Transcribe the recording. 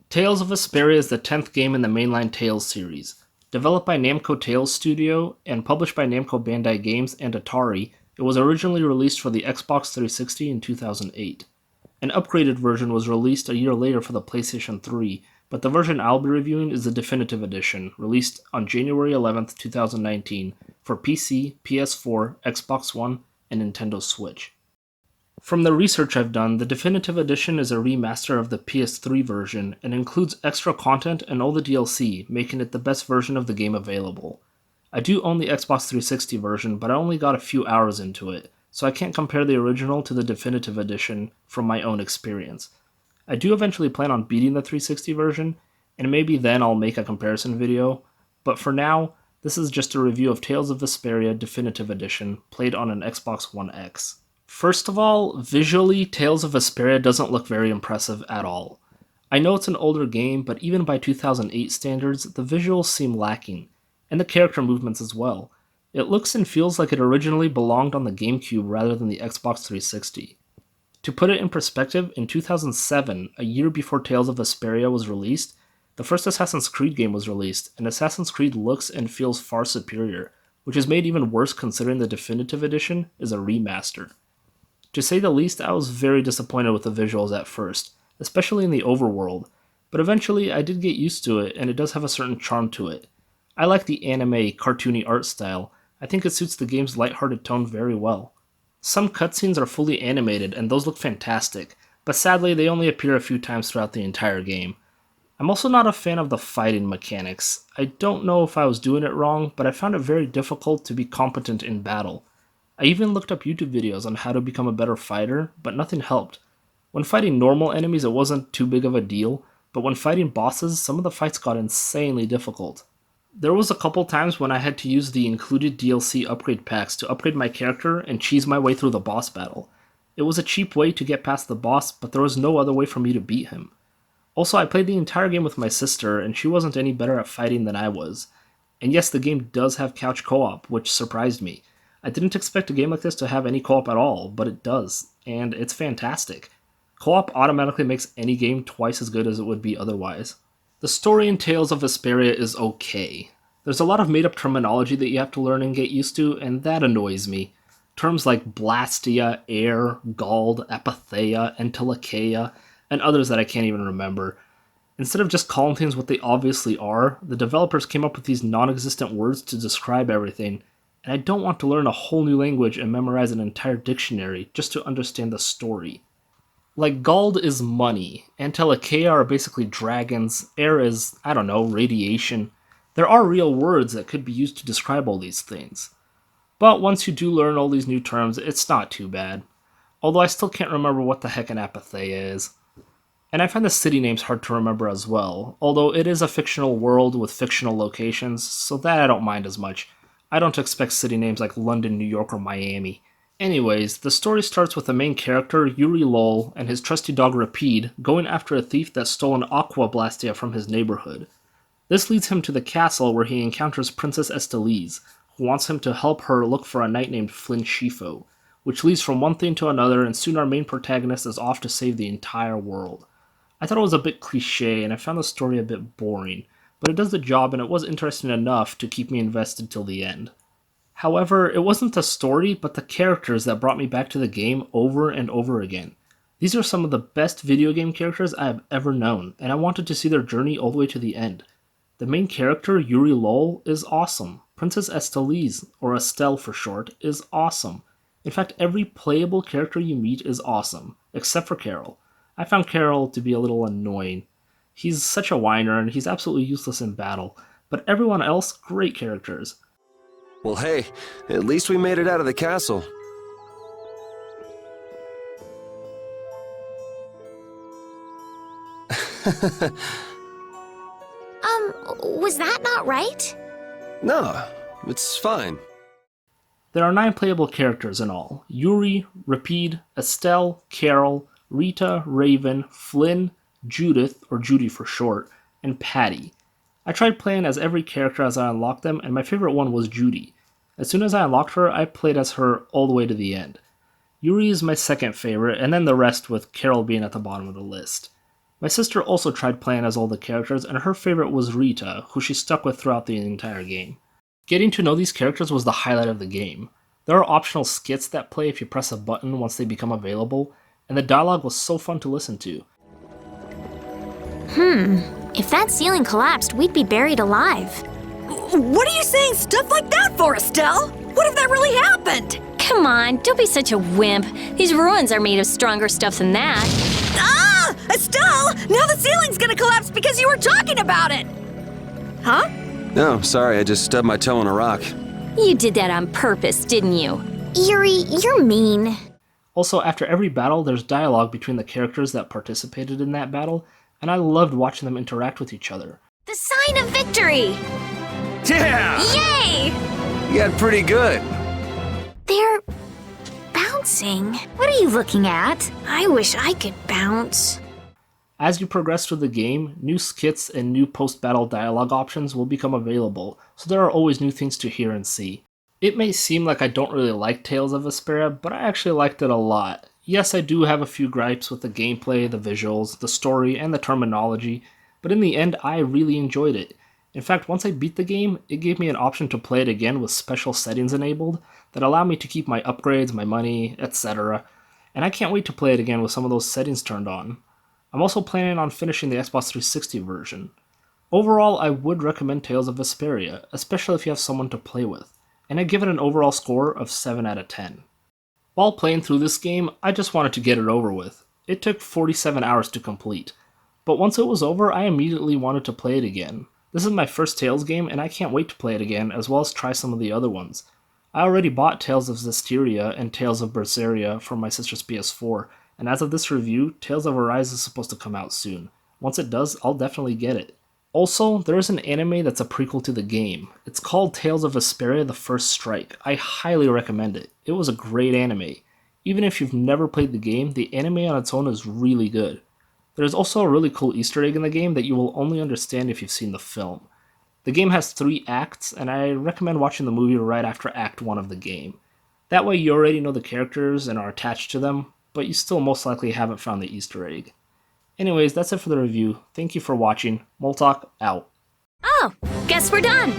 Tales of Vesperia is the 10th game in the mainline Tales series. Developed by Namco Tales Studio and published by Namco Bandai Games and Atari, it was originally released for the Xbox 360 in 2008. An upgraded version was released a year later for the PlayStation 3, but the version I'll be reviewing is the definitive edition, released on January 11th, 2019 for PC, PS4, Xbox One, and Nintendo Switch. From the research I've done, the definitive edition is a remaster of the PS3 version and includes extra content and all the DLC, making it the best version of the game available. I do own the Xbox 360 version, but I only got a few hours into it, so I can't compare the original to the definitive edition from my own experience. I do eventually plan on beating the 360 version, and maybe then I'll make a comparison video, but for now, this is just a review of Tales of Vesperia Definitive Edition, played on an Xbox One X. First of all, visually, Tales of Vesperia doesn't look very impressive at all. I know it's an older game, but even by 2008 standards, the visuals seem lacking, and the character movements as well. It looks and feels like it originally belonged on the GameCube rather than the Xbox 360. To put it in perspective, in 2007, a year before Tales of Vesperia was released, the first Assassin's Creed game was released, and Assassin's Creed looks and feels far superior, which is made even worse considering the definitive edition is a remaster. To say the least, I was very disappointed with the visuals at first, especially in the overworld, but eventually I did get used to it and it does have a certain charm to it. I like the anime, cartoony art style. I think it suits the game's lighthearted tone very well. Some cutscenes are fully animated and those look fantastic, but sadly they only appear a few times throughout the entire game. I'm also not a fan of the fighting mechanics. I don't know if I was doing it wrong, but I found it very difficult to be competent in battle. I even looked up YouTube videos on how to become a better fighter, but nothing helped. When fighting normal enemies it wasn't too big of a deal, but when fighting bosses, some of the fights got insanely difficult. There was a couple times when I had to use the included DLC upgrade packs to upgrade my character and cheese my way through the boss battle. It was a cheap way to get past the boss, but there was no other way for me to beat him. Also, I played the entire game with my sister, and she wasn't any better at fighting than I was. And yes, the game does have couch co-op, which surprised me. I didn't expect a game like this to have any co-op at all, but it does, and it's fantastic. Co-op automatically makes any game twice as good as it would be otherwise. The story in Tales of Vesperia is okay. There's a lot of made-up terminology that you have to learn and get used to, and that annoys me. Terms like Blastia, Air, Gald, Apatheia, Entelecheia, and others that I can't even remember. Instead of just calling things what they obviously are, the developers came up with these non-existent words to describe everything, and I don't want to learn a whole new language and memorize an entire dictionary just to understand the story. Like, Gald is money, Entelecheia are basically dragons, air is, I don't know, radiation. There are real words that could be used to describe all these things. But once you do learn all these new terms, it's not too bad. Although I still can't remember what the heck an Apatheia is. And I find the city names hard to remember as well, although it is a fictional world with fictional locations, so that I don't mind as much. I don't expect city names like London, New York, or Miami. Anyways, the story starts with the main character, Yuri Lol, and his trusty dog Rapide going after a thief that stole an Aqua Blastia from his neighborhood. This leads him to the castle where he encounters Princess Estelise, who wants him to help her look for a knight named Flynn Shifo, which leads from one thing to another, and soon our main protagonist is off to save the entire world. I thought it was a bit cliche, and I found the story a bit boring, but it does the job and it was interesting enough to keep me invested till the end. However, it wasn't the story, but the characters that brought me back to the game over and over again. These are some of the best video game characters I have ever known, and I wanted to see their journey all the way to the end. The main character, Yuri Lol, is awesome. Princess Estelise, or Estelle for short, is awesome. In fact, every playable character you meet is awesome, except for Carol. I found Carol to be a little annoying. He's such a whiner and he's absolutely useless in battle, but everyone else, great characters. Well, hey, at least we made it out of the castle. Was that not right? No, it's fine. There are 9 playable characters in all: Yuri, Rapide, Estelle, Carol, Rita, Raven, Flynn, Judith, or Judy for short, and Patty. I tried playing as every character as I unlocked them, and my favorite one was Judy. As soon as I unlocked her, I played as her all the way to the end. Yuri is my second favorite, and then the rest with Carol being at the bottom of the list. My sister also tried playing as all the characters, and her favorite was Rita, who she stuck with throughout the entire game. Getting to know these characters was the highlight of the game. There are optional skits that play if you press a button once they become available, and the dialogue was so fun to listen to. If that ceiling collapsed, we'd be buried alive. What are you saying stuff like that for, Estelle? What if that really happened? Come on, don't be such a wimp. These ruins are made of stronger stuff than that. Ah! Estelle! Now the ceiling's gonna collapse because you were talking about it! Huh? No, sorry, I just stubbed my toe on a rock. You did that on purpose, didn't you? Yuri, you're mean. Also, after every battle, there's dialogue between the characters that participated in that battle, and I loved watching them interact with each other. The sign of victory! Yeah! Yay! You got pretty good. They're bouncing. What are you looking at? I wish I could bounce. As you progress through the game, new skits and new post-battle dialogue options will become available, so there are always new things to hear and see. It may seem like I don't really like Tales of Vesperia, but I actually liked it a lot. Yes, I do have a few gripes with the gameplay, the visuals, the story, and the terminology, but in the end, I really enjoyed it. In fact, once I beat the game, it gave me an option to play it again with special settings enabled that allow me to keep my upgrades, my money, etc. And I can't wait to play it again with some of those settings turned on. I'm also planning on finishing the Xbox 360 version. Overall, I would recommend Tales of Vesperia, especially if you have someone to play with, and I give it an overall score of 7 out of 10. While playing through this game, I just wanted to get it over with. It took 47 hours to complete, but once it was over, I immediately wanted to play it again. This is my first Tales game, and I can't wait to play it again, as well as try some of the other ones. I already bought Tales of Vesperia and Tales of Berseria for my sister's PS4, and as of this review, Tales of Arise is supposed to come out soon. Once it does, I'll definitely get it. Also, there is an anime that's a prequel to the game. It's called Tales of Vesperia: The First Strike. I highly recommend it. It was a great anime. Even if you've never played the game, the anime on its own is really good. There's also a really cool Easter egg in the game that you will only understand if you've seen the film. The game has 3 acts, and I recommend watching the movie right after Act 1 of the game. That way you already know the characters and are attached to them, but you still most likely haven't found the Easter egg. Anyways, that's it for the review. Thank you for watching. Moltok out. Oh, guess we're done.